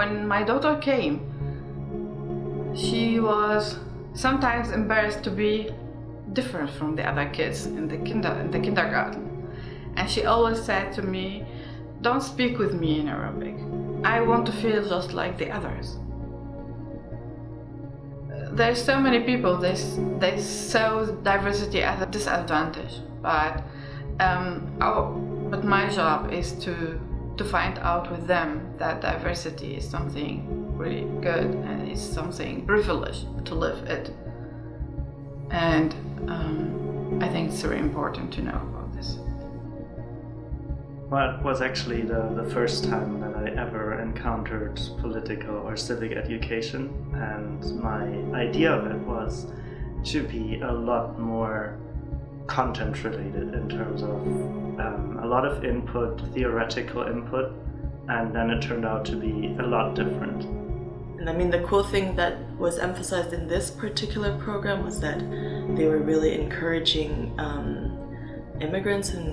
When my daughter came, she was sometimes embarrassed to be different from the other kids in the kindergarten. And she always said to me, "Don't speak with me in Arabic. I want to feel just like the others." There's so many people, they saw diversity as a disadvantage, but my job is to find out with them that diversity is something really good and it's something privileged to live it. And I think it's very important to know about this. Well, it was actually the first time that I ever encountered political or civic education, and my idea of it was to be a lot more content related in terms of a lot of input, theoretical input, and then it turned out to be a lot different. And I mean, the cool thing that was emphasized in this particular program was that they were really encouraging immigrants and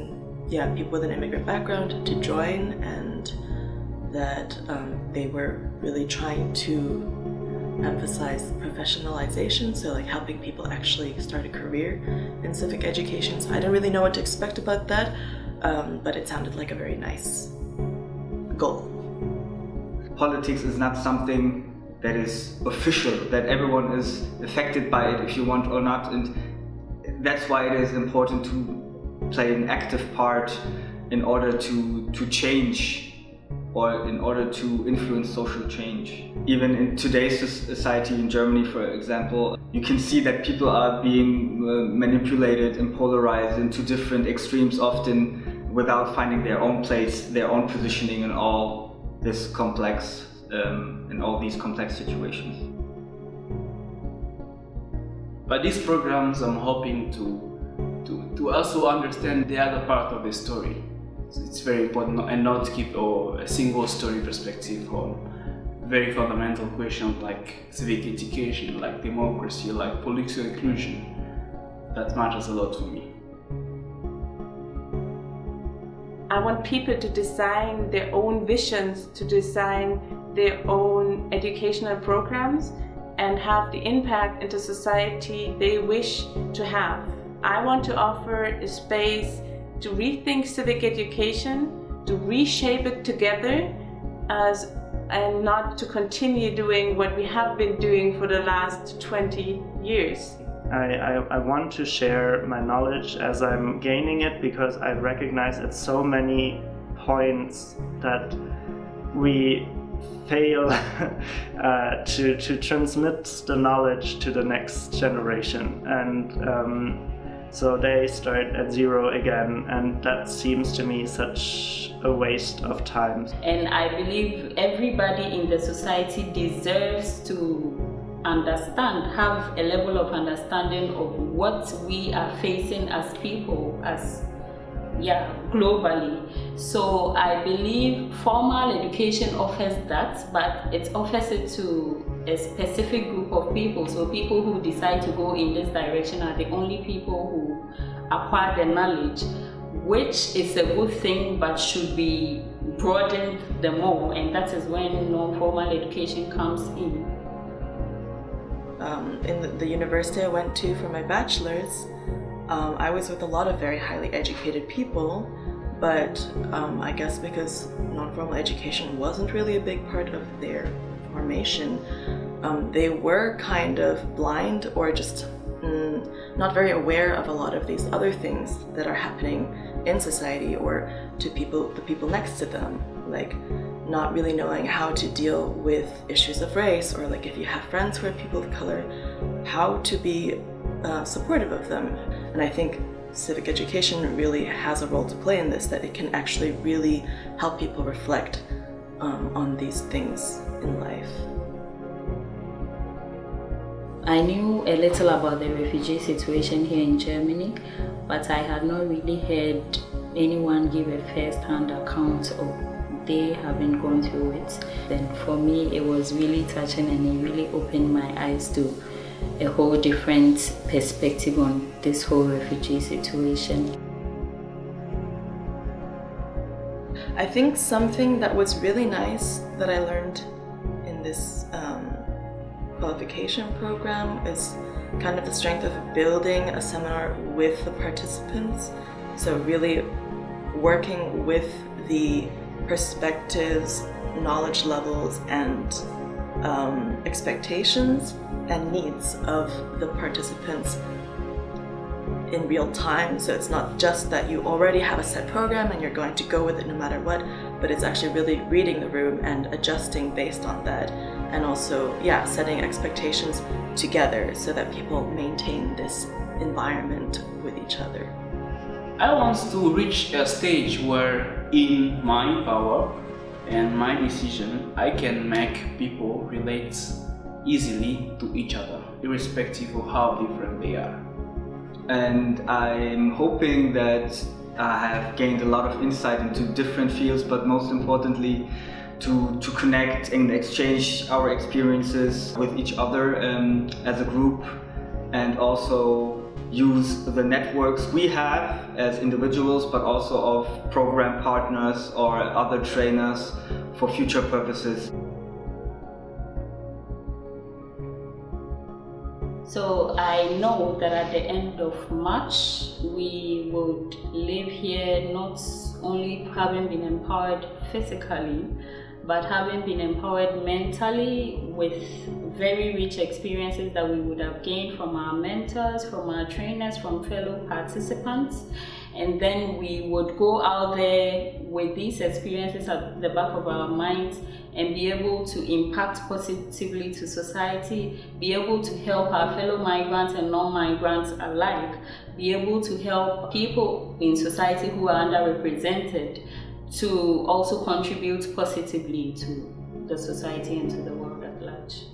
people with an immigrant background to join, and that they were really trying to emphasize professionalization, so like helping people actually start a career in civic education. So I didn't really know what to expect about that, but it sounded like a very nice goal. Politics is not something that is official, that everyone is affected by it if you want or not, and that's why it is important to play an active part in order to change, or in order to influence social change. Even in today's society in Germany, for example, you can see that people are being manipulated and polarized into different extremes, often without finding their own place, their own positioning in all this complex, in all these complex situations. By these programs, I'm hoping to also understand the other part of the story. It's very important, and not keep a single story perspective on very fundamental questions like civic education, like democracy, like political inclusion. That matters a lot for me. I want people to design their own visions, to design their own educational programs and have the impact into society they wish to have. I want to offer a space to rethink civic education, to reshape it together, and not to continue doing what we have been doing for the last 20 years. I want to share my knowledge as I'm gaining it, because I recognize at so many points that we fail to transmit the knowledge to the next generation, and so they start at zero again, and that seems to me such a waste of time. And I believe everybody in the society deserves to understand, have a level of understanding of what we are facing as people, globally. So I believe formal education offers that, but it offers it to a specific group of people. So people who decide to go in this direction are the only people who acquire the knowledge, which is a good thing, but should be broadened the more, and that is when non-formal education comes in. In the university I went to for my bachelor's, I was with a lot of very highly educated people, but I guess because non-formal education wasn't really a big part of their formation, they were kind of blind or just not very aware of a lot of these other things that are happening in society or to the people next to them, like not really knowing how to deal with issues of race, or like if you have friends who are people of color, how to be supportive of them. And I think civic education really has a role to play in this, that it can actually really help people reflect on these things in life. I knew a little about the refugee situation here in Germany, but I had not really heard anyone give a first-hand account of they having gone through it. Then for me, it was really touching, and it really opened my eyes to a whole different perspective on this whole refugee situation. I think something that was really nice that I learned this qualification program is kind of the strength of building a seminar with the participants. So really working with the perspectives, knowledge levels, and expectations and needs of the participants in real time. So it's not just that you already have a set program and you're going to go with it no matter what, but it's actually really reading the room and adjusting based on that, and also setting expectations together so that people maintain this environment with each other. I want to reach a stage where in my power and my decision I can make people relate easily to each other, irrespective of how different they are. And I'm hoping that I have gained a lot of insight into different fields, but most importantly to connect and exchange our experiences with each other as a group, and also use the networks we have as individuals, but also of program partners or other trainers for future purposes. So I know that at the end of March, we would live here not only having been empowered physically, but having been empowered mentally with very rich experiences that we would have gained from our mentors, from our trainers, from fellow participants. And then we would go out there with these experiences at the back of our minds and be able to impact positively to society, be able to help our fellow migrants and non-migrants alike, be able to help people in society who are underrepresented to also contribute positively to the society and to the world at large.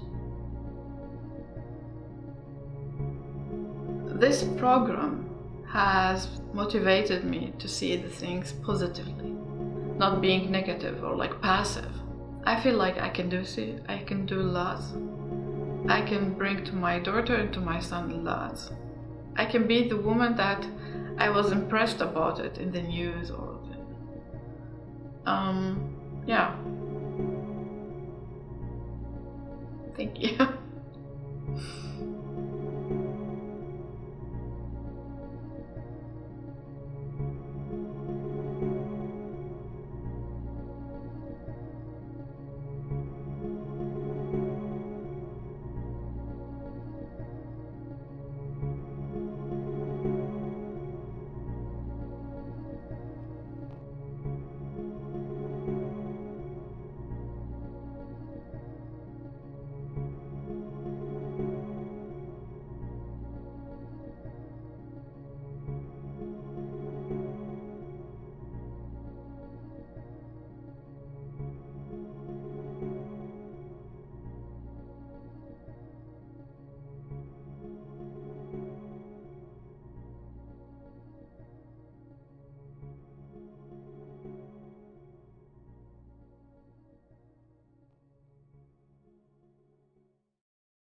This program has motivated me to see the things positively, not being negative or like passive. I feel like I can do lots. I can bring to my daughter and to my son lots. I can be the woman that I was impressed about it in the news or Thank you.